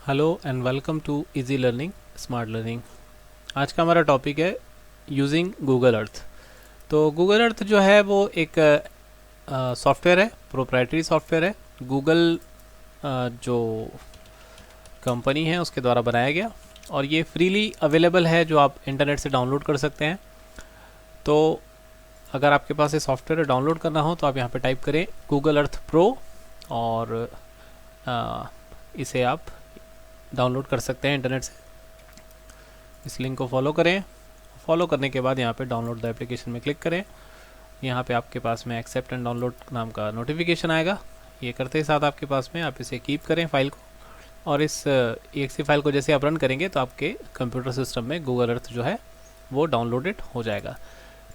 Hello and welcome to easy learning smart learning. आज का हमारा टॉपिक है यूजिंग गूगल अर्थ। तो गूगल अर्थ जो है वो एक सॉफ्टवेयर है, प्रोप्राइटरी सॉफ्टवेयर है। गूगल जो कंपनी है उसके द्वारा बनाया गया और ये फ्रीली अवेलेबल है, जो आप इंटरनेट से डाउनलोड कर सकते हैं। तो अगर आपके पास ये सॉफ्टवेयर डाउनलोड करना हो तो आप यहाँ पे टाइप करें गूगल अर्थ प्रो और इसे आप डाउनलोड कर सकते हैं इंटरनेट से। इस लिंक को फॉलो करें। फॉलो करने के बाद यहाँ पे डाउनलोड द एप्लीकेशन में क्लिक करें। यहाँ पे आपके पास में एक्सेप्ट एंड डाउनलोड नाम का नोटिफिकेशन आएगा। ये करते ही साथ आपके पास में आप इसे कीप करें फाइल को, और इस exe फाइल को जैसे आप रन करेंगे तो आपके कंप्यूटर सिस्टम में गूगल अर्थ जो है वो डाउनलोडेड हो जाएगा।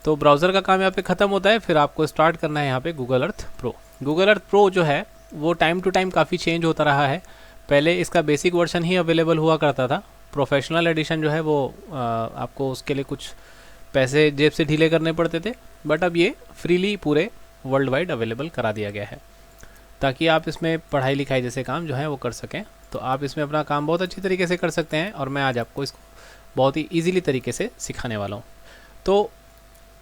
तो ब्राउज़र का काम यहाँ पे ख़त्म होता है, फिर आपको स्टार्ट करना है यहाँ पे Google Earth pro. Google Earth pro जो है वो टाइम टू टाइम काफ़ी चेंज होता रहा है। पहले इसका बेसिक वर्जन ही अवेलेबल हुआ करता था। प्रोफेशनल एडिशन जो है वो आपको उसके लिए कुछ पैसे जेब से ढीले करने पड़ते थे, बट अब ये फ्रीली पूरे वर्ल्ड वाइड अवेलेबल करा दिया गया है ताकि आप इसमें पढ़ाई लिखाई जैसे काम जो है वो कर सकें। तो आप इसमें अपना काम बहुत अच्छी तरीके से कर सकते हैं और मैं आज आपको इसको बहुत ही ईजीली तरीके से सिखाने वाला हूँ। तो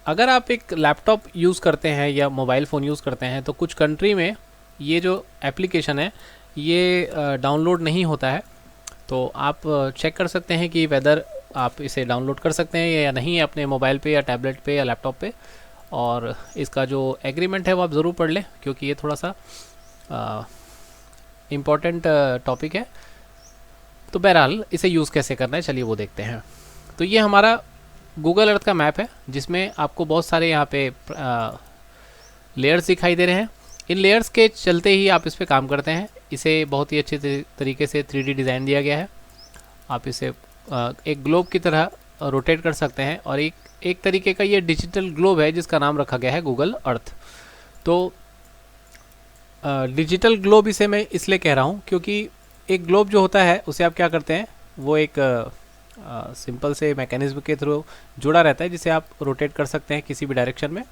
अगर आप एक लैपटॉप यूज़ करते हैं या मोबाइल फ़ोन यूज़ करते हैं तो कुछ कंट्री में ये जो एप्लीकेशन है ये डाउनलोड नहीं होता है। तो आप चेक कर सकते हैं कि वेदर आप इसे डाउनलोड कर सकते हैं या नहीं अपने मोबाइल पे या टैबलेट पे या लैपटॉप पे। और इसका जो एग्रीमेंट है वो आप ज़रूर पढ़ लें क्योंकि ये थोड़ा सा इम्पॉर्टेंट टॉपिक है। तो बहरहाल इसे यूज़ कैसे करना है चलिए वो देखते हैं। तो ये हमारा गूगल अर्थ का मैप है जिसमें आपको बहुत सारे यहाँ पे लेयर्स दिखाई दे रहे हैं। इन लेयर्स के चलते ही आप इस पर काम करते हैं। इसे बहुत ही अच्छे तरीके से 3D डिज़ाइन दिया गया है। आप इसे एक ग्लोब की तरह रोटेट कर सकते हैं और एक तरीके का ये डिजिटल ग्लोब है जिसका नाम रखा गया है गूगल अर्थ। तो डिजिटल ग्लोब इसे मैं इसलिए कह रहा हूँ क्योंकि एक ग्लोब जो होता है उसे आप क्या करते हैं, वो एक सिंपल से मैकेनिज्म के थ्रू जुड़ा रहता है जिसे आप रोटेट कर सकते हैं किसी भी डायरेक्शन में,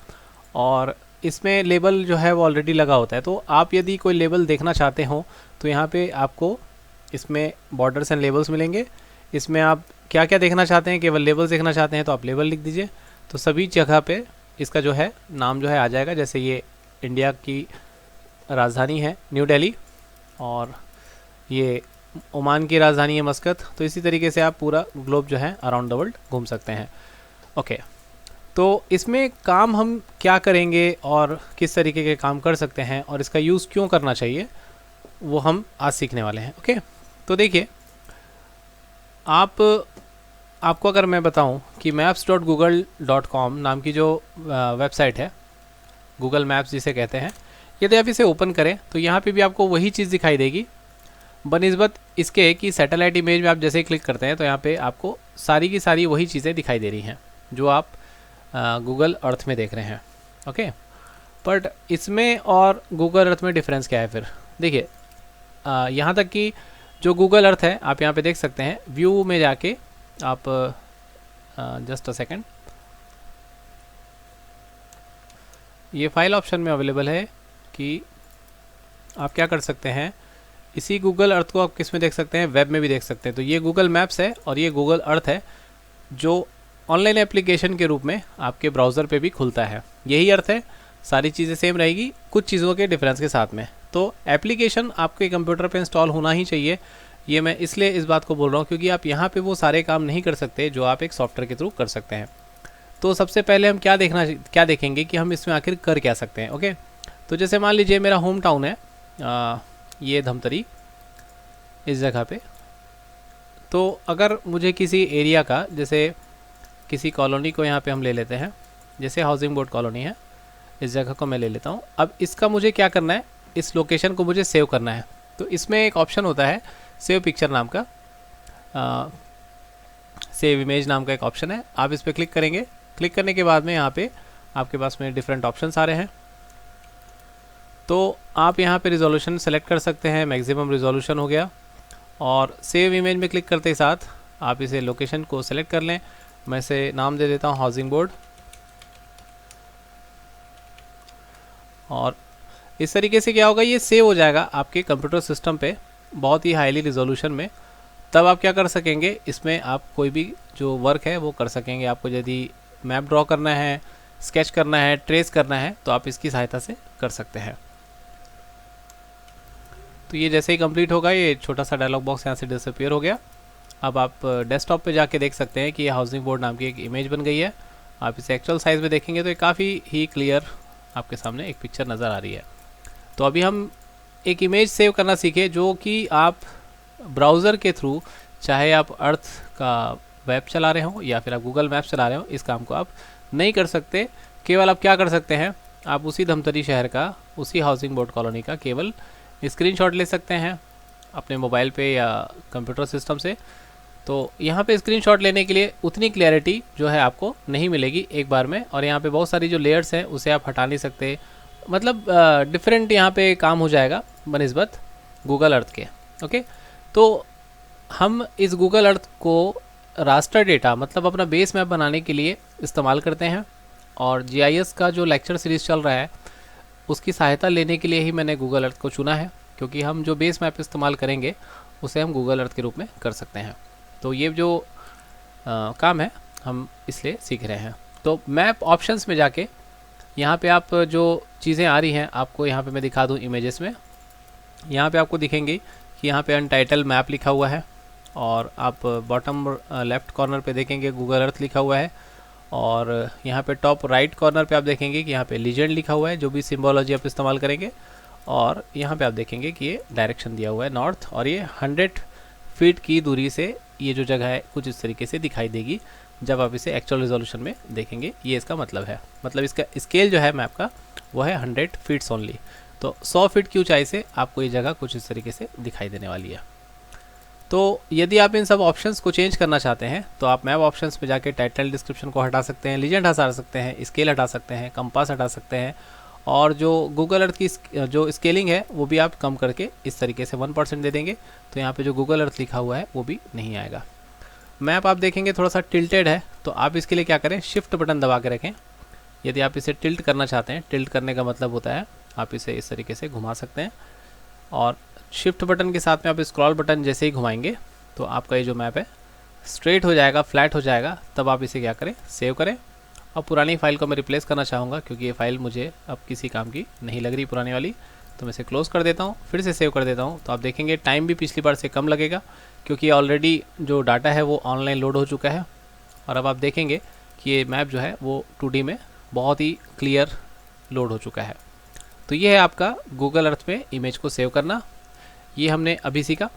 और इसमें लेबल जो है वो ऑलरेडी लगा होता है। तो आप यदि कोई लेबल देखना चाहते हो तो यहाँ पे आपको इसमें बॉर्डर्स एंड लेबल्स मिलेंगे। इसमें आप क्या क्या देखना चाहते हैं, केवल लेबल्स देखना चाहते हैं तो आप लेबल लिख दीजिए। तो सभी जगह पे इसका जो है नाम जो है आ जाएगा। जैसे ये इंडिया की राजधानी है न्यू दिल्ली और ये ओमान की राजधानी है मस्कत। तो इसी तरीके से आप पूरा ग्लोब जो है अराउंड द वर्ल्ड घूम सकते हैं। ओके, तो इसमें काम हम क्या करेंगे और किस तरीके के काम कर सकते हैं और इसका यूज़ क्यों करना चाहिए वो हम आज सीखने वाले हैं। ओके, तो देखिए आपको अगर मैं बताऊं कि maps.google.com नाम की जो वेबसाइट है, गूगल मैप्स जिसे कहते हैं, यदि आप इसे ओपन करें तो यहाँ पे भी आपको वही चीज़ दिखाई देगी बनिस्बत इसके कि सैटेलाइट इमेज में आप जैसे ही क्लिक करते हैं तो यहाँ पे आपको सारी की सारी वही चीज़ें दिखाई दे रही हैं जो आप गूगल अर्थ में देख रहे हैं। ओके, बट इसमें और गूगल अर्थ में डिफरेंस क्या है फिर देखिए। यहाँ तक कि जो गूगल अर्थ है आप यहाँ पे देख सकते हैं, व्यू में जाके आप जस्ट अ सेकेंड, ये फाइल ऑप्शन में अवेलेबल है कि आप क्या कर सकते हैं, इसी गूगल अर्थ को आप किस में देख सकते हैं, वेब में भी देख सकते हैं। तो ये गूगल मैप्स है और ये गूगल अर्थ है जो ऑनलाइन एप्लीकेशन के रूप में आपके ब्राउज़र पे भी खुलता है। यही अर्थ है, सारी चीज़ें सेम रहेगी, कुछ चीज़ों के डिफरेंस के साथ में। तो एप्लीकेशन आपके कंप्यूटर पे इंस्टॉल होना ही चाहिए। ये मैं इसलिए इस बात को बोल रहा हूँ क्योंकि आप यहाँ पे वो सारे काम नहीं कर सकते जो आप एक सॉफ्टवेयर के थ्रू कर सकते हैं। तो सबसे पहले हम क्या देखेंगे कि हम इसमें आखिर कर क्या सकते हैं। ओके, तो जैसे मान लीजिए मेरा होम टाउन है ये धमतरी, इस जगह पे। तो अगर मुझे किसी एरिया का, जैसे किसी कॉलोनी को यहाँ पे हम ले लेते हैं, जैसे हाउसिंग बोर्ड कॉलोनी है, इस जगह को मैं ले लेता हूँ। अब इसका मुझे क्या करना है, इस लोकेशन को मुझे सेव करना है। तो इसमें एक ऑप्शन होता है सेव पिक्चर नाम का, सेव इमेज नाम का एक ऑप्शन है। आप इस पर क्लिक करेंगे। क्लिक करने के बाद में यहाँ पे आपके पास में डिफरेंट ऑप्शन आ रहे हैं। तो आप यहाँ पे रिजोल्यूशन सेलेक्ट कर सकते हैं, मैक्सिमम रिजोल्यूशन हो गया, और सेव इमेज में क्लिक करते ही साथ आप इसे लोकेशन को सेलेक्ट कर लें। मैं इसे नाम दे देता हूँ हाउसिंग बोर्ड, और इस तरीके से क्या होगा, ये सेव हो जाएगा आपके कंप्यूटर सिस्टम पे बहुत ही हाईली रिजोल्यूशन में। तब आप क्या कर सकेंगे, इसमें आप कोई भी जो वर्क है वो कर सकेंगे। आपको यदि मैप ड्रॉ करना है, स्केच करना है, ट्रेस करना है, तो आप इसकी सहायता से कर सकते हैं। तो ये जैसे ही कंप्लीट होगा, ये छोटा सा डायलॉग बॉक्स यहाँ से डिसअपीयर हो गया। अब आप डेस्कटॉप पे जाके देख सकते हैं कि ये हाउसिंग बोर्ड नाम की एक इमेज बन गई है। आप इसे एक्चुअल साइज़ में देखेंगे तो ये काफ़ी ही क्लियर आपके सामने एक पिक्चर नज़र आ रही है। तो अभी हम एक इमेज सेव करना सीखे जो कि आप ब्राउज़र के थ्रू, चाहे आप अर्थ का वेब चला रहे हो या फिर आप गूगल मैप चला रहे हो, इस काम को आप नहीं कर सकते। केवल आप क्या कर सकते हैं, आप उसी धमतरी शहर का, उसी हाउसिंग बोर्ड कॉलोनी का केवल स्क्रीनशॉट ले सकते हैं अपने मोबाइल पे या कंप्यूटर सिस्टम से। तो यहाँ पे स्क्रीनशॉट लेने के लिए उतनी क्लैरिटी जो है आपको नहीं मिलेगी एक बार में, और यहाँ पे बहुत सारी जो लेयर्स हैं उसे आप हटा नहीं सकते। मतलब डिफरेंट यहाँ पे काम हो जाएगा बनिस्बत गूगल अर्थ के। ओके, तो हम इस गूगल अर्थ को रास्टर डेटा, मतलब अपना बेस मैप बनाने के लिए इस्तेमाल करते हैं। और जीआईएस का जो लेक्चर सीरीज़ चल रहा है उसकी सहायता लेने के लिए ही मैंने गूगल अर्थ को चुना है, क्योंकि हम जो बेस मैप इस्तेमाल करेंगे उसे हम गूगल अर्थ के रूप में कर सकते हैं। तो ये जो काम है हम इसलिए सीख रहे हैं। तो मैप ऑप्शंस में जाके यहाँ पे आप जो चीज़ें आ रही हैं आपको यहाँ पे मैं दिखा दूँ इमेजेस में। यहाँ पे आपको दिखेंगी कि यहाँ पे अनटाइटल मैप लिखा हुआ है, और आप बॉटम लेफ़्ट कॉर्नर पे देखेंगे गूगल अर्थ लिखा हुआ है, और यहाँ पे टॉप राइट कॉर्नर पे आप देखेंगे कि यहाँ पे लीजेंड लिखा हुआ है, जो भी सिम्बोलॉजी आप इस्तेमाल करेंगे। और यहाँ पे आप देखेंगे कि ये डायरेक्शन दिया हुआ है नॉर्थ, और ये 100 फीट की दूरी से ये जो जगह है कुछ इस तरीके से दिखाई देगी जब आप इसे एक्चुअल रिजोल्यूशन में देखेंगे। ये इसका मतलब है, मतलब इसका स्केल जो है मैप का वो है 100 फीट्स ओनली। तो 100 फीट की ऊंचाई से आपको ये जगह कुछ इस तरीके से दिखाई देने वाली है। तो यदि आप इन सब ऑप्शंस को चेंज करना चाहते हैं तो आप मैप ऑप्शंस पे जाके टाइटल डिस्क्रिप्शन को हटा सकते हैं, लीजेंड हटा सकते हैं, स्केल हटा सकते हैं, कंपास हटा सकते हैं, और जो गूगल अर्थ की जो स्केलिंग है वो भी आप कम करके इस तरीके से 1% दे देंगे, तो यहाँ पे जो गूगल अर्थ लिखा हुआ है वो भी नहीं आएगा। मैप आप देखेंगे थोड़ा सा टिल्टेड है, तो आप इसके लिए क्या करें, शिफ्ट बटन दबा के रखें। यदि आप इसे टिल्ट करना चाहते हैं, टिल्ट करने का मतलब होता है आप इसे इस तरीके से घुमा सकते हैं, और शिफ्ट बटन के साथ में आप स्क्रॉल बटन जैसे ही घुमाएंगे तो आपका ये जो मैप है स्ट्रेट हो जाएगा, फ्लैट हो जाएगा। तब आप इसे क्या करें, सेव करें। अब पुरानी फाइल को मैं रिप्लेस करना चाहूँगा क्योंकि ये फाइल मुझे अब किसी काम की नहीं लग रही पुरानी वाली, तो मैं इसे क्लोज़ कर देता हूँ, फिर से सेव कर देता हूँ। तो आप देखेंगे टाइम भी पिछली बार से कम लगेगा क्योंकि ऑलरेडी जो डाटा है वो ऑनलाइन लोड हो चुका है। और अब आप देखेंगे कि ये मैप जो है वो 2D में बहुत ही क्लियर लोड हो चुका है। तो ये है आपका गूगल अर्थ में इमेज को सेव करना, ये हमने अभी सीखा।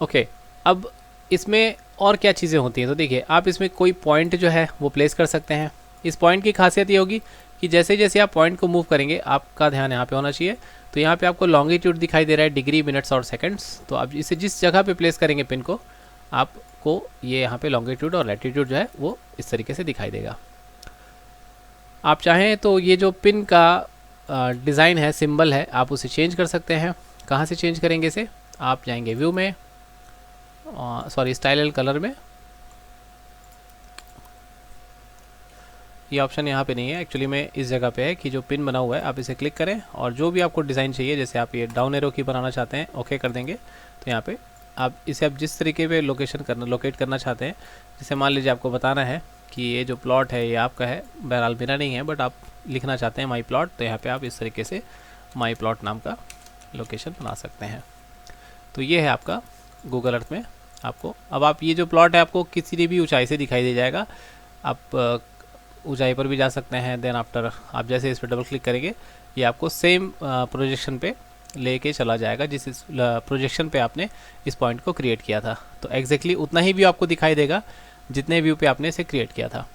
ओके, अब इसमें और क्या चीज़ें होती हैं, तो देखिए आप इसमें कोई पॉइंट जो है वो प्लेस कर सकते हैं। इस पॉइंट की खासियत ये होगी कि जैसे जैसे आप पॉइंट को मूव करेंगे आपका ध्यान यहाँ पे होना चाहिए। तो यहाँ पे आपको लॉन्गिट्यूड दिखाई दे रहा है, डिग्री, मिनट्स और सेकंड्स। तो आप इसे जिस जगह पे प्लेस करेंगे पिन को, आपको ये यहाँ पे लॉन्गिट्यूड और लैटिट्यूड जो है वो इस तरीके से दिखाई देगा। आप चाहें तो ये जो पिन का डिज़ाइन है, सिंबल है, आप उसे चेंज कर सकते हैं। कहाँ से चेंज करेंगे इसे, आप जाएंगे व्यू में, सॉरी स्टाइल एंड कलर में। ये ऑप्शन यहाँ पे नहीं है एक्चुअली में, इस जगह पे है कि जो पिन बना हुआ है आप इसे क्लिक करें, और जो भी आपको डिज़ाइन चाहिए, जैसे आप ये डाउन एरो की बनाना चाहते हैं, ओके कर देंगे। तो यहाँ पे आप इसे आप जिस तरीके पे लोकेट करना चाहते हैं, जैसे मान लीजिए आपको बताना है कि ये जो प्लॉट है ये आपका है, बहरहाल मेरा नहीं है, बट आप लिखना चाहते हैं माई प्लॉट, तो यहाँ पे आप इस तरीके से माई प्लॉट नाम का लोकेशन बना सकते हैं। तो ये है आपका गूगल अर्थ में आपको। अब आप ये जो प्लॉट है आपको किसी भी ऊंचाई से दिखाई दे जाएगा, आप ऊंचाई पर भी जा सकते हैं। देन आफ्टर आप जैसे इस पर डबल क्लिक करेंगे ये आपको सेम प्रोजेक्शन पे लेके चला जाएगा जिस प्रोजेक्शन पे आपने इस पॉइंट को क्रिएट किया था। तो एग्जैक्टली उतना ही व्यू आपको दिखाई देगा जितने व्यू पे आपने इसे क्रिएट किया था।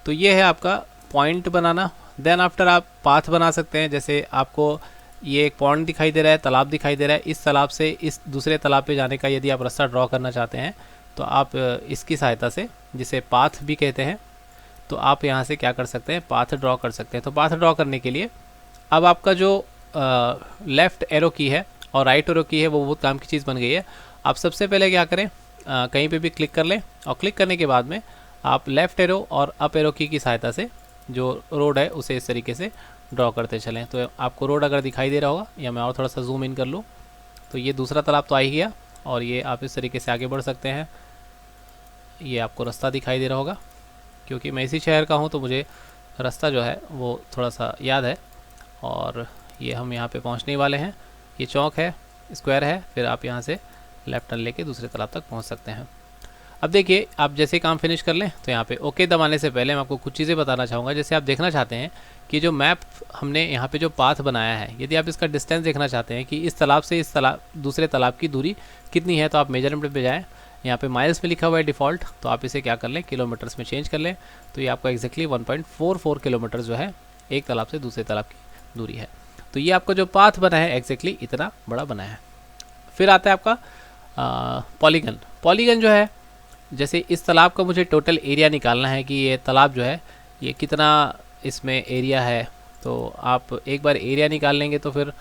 तो ये है आपका पॉइंट बनाना। देन आफ्टर आप पाथ बना सकते हैं, जैसे आपको ये एक पॉइंट दिखाई दे रहा है, तालाब दिखाई दे रहा है, इस तालाब से इस दूसरे तालाब पे जाने का यदि आप रास्ता ड्रॉ करना चाहते हैं तो आप इसकी सहायता से, जिसे पाथ भी कहते हैं, तो आप यहाँ से क्या कर सकते हैं, पाथ ड्रॉ कर सकते हैं। तो पाथ ड्रॉ करने के लिए अब आपका जो लेफ़्ट एरो की है और राइट एरो की है वो बहुत काम की चीज़ बन गई है। आप सबसे पहले क्या करें, कहीं पे भी क्लिक कर लें, और क्लिक करने के बाद में आप लेफ़्ट एरो और अप एरो की सहायता से जो रोड है उसे इस तरीके से ड्रॉ करते चलें। तो आपको रोड अगर दिखाई दे रहा होगा, या मैं और थोड़ा सा जूम इन कर लूँ, तो ये दूसरा तालाब तो आ ही गया। और ये आप इस तरीके से आगे बढ़ सकते हैं। ये आपको रास्ता दिखाई दे रहा होगा, क्योंकि मैं इसी शहर का हूँ तो मुझे रास्ता जो है वो थोड़ा सा याद है। और ये हम यहाँ पे पहुँचने वाले हैं। ये चौक है, स्क्वायर है, फिर आप यहाँ से लेफ्ट टर्न लेके दूसरे तालाब तक पहुँच सकते हैं। अब देखिए, आप जैसे काम फिनिश कर लें तो यहाँ पे ओके दबाने से पहले मैं आपको कुछ चीज़ें बताना चाहूँगा। जैसे आप देखना चाहते हैं कि जो मैप हमने यहाँ पे जो पाथ बनाया है, यदि आप इसका डिस्टेंस देखना चाहते हैं कि इस तालाब से इस तालाब दूसरे तालाब की दूरी कितनी है, तो आप मेजरमेंट पे जाएँ। यहाँ पे माइल्स में लिखा हुआ है डिफ़ॉल्ट, तो आप इसे क्या कर लें, किलोमीटर्स में चेंज कर लें। तो ये आपका एक्जैक्टली 1.44 किलोमीटर जो है एक तालाब से दूसरे तालाब की दूरी है। तो ये आपका जो पाथ बना है एक्जैक्टली इतना बड़ा बना है। फिर आता है आपका पॉलीगन। पॉलीगन जो है, जैसे इस तालाब का मुझे टोटल एरिया निकालना है कि ये तालाब जो है ये कितना इसमें एरिया है। तो आप एक बार एरिया निकाल लेंगे तो फिर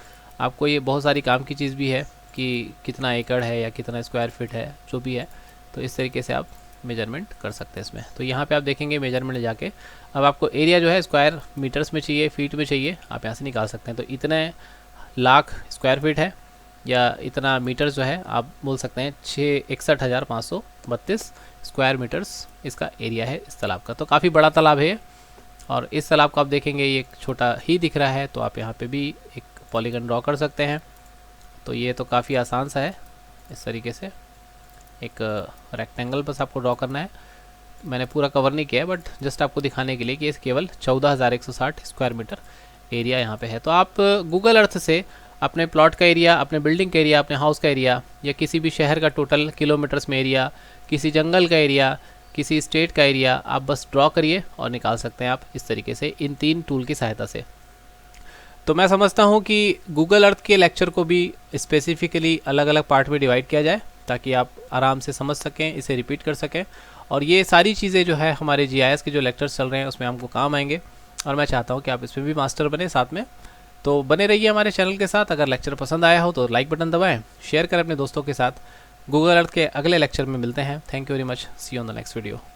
आपको ये बहुत सारी काम की चीज़ भी है कि कितना एकड़ है या कितना स्क्वायर फीट है, जो भी है। तो इस तरीके से आप मेजरमेंट कर सकते हैं इसमें। तो यहाँ पे आप देखेंगे मेजरमेंट जाके, अब आपको एरिया जो है स्क्वायर मीटर्स में चाहिए, फीट में चाहिए, आप यहाँ से निकाल सकते हैं। तो इतने लाख स्क्वायर फीट है या इतना मीटर जो है, आप बोल सकते हैं 61,532 स्क्वायर मीटर्स इसका एरिया है इस तालाब का। तो काफ़ी बड़ा तालाब है। और इस तालाब को आप देखेंगे ये छोटा ही दिख रहा है, तो आप यहाँ पे भी एक पॉलीगन ड्रॉ कर सकते हैं। तो ये तो काफ़ी आसान सा है। इस तरीके से एक रेक्टेंगल बस आपको ड्रॉ करना है। मैंने पूरा कवर नहीं किया है, बट जस्ट आपको दिखाने के लिए कि इस केवल 14,160 स्क्वायर मीटर एरिया यहाँ पे है। तो आप गूगल अर्थ से अपने प्लॉट का एरिया, अपने बिल्डिंग का एरिया, अपने हाउस का एरिया, या किसी भी शहर का टोटल किलोमीटर्स में एरिया, किसी जंगल का एरिया, किसी स्टेट का एरिया, आप बस ड्रॉ करिए और निकाल सकते हैं आप इस तरीके से इन 3 टूल की सहायता से। तो मैं समझता हूँ कि गूगल अर्थ के लेक्चर को भी स्पेसिफिकली अलग अलग पार्ट में डिवाइड किया जाए, ताकि आप आराम से समझ सकें, इसे रिपीट कर सकें। और ये सारी चीज़ें जो है हमारे GIS के जो लेक्चर्स चल रहे हैं उसमें हमको काम आएंगे, और मैं चाहता हूँ कि आप इसमें भी मास्टर बने साथ में। तो बने रहिए हमारे चैनल के साथ। अगर लेक्चर पसंद आया हो तो लाइक बटन दबाएं, शेयर करें अपने दोस्तों के साथ। गूगल अर्थ के अगले लेक्चर में मिलते हैं। Thank you very much. See you on the next video.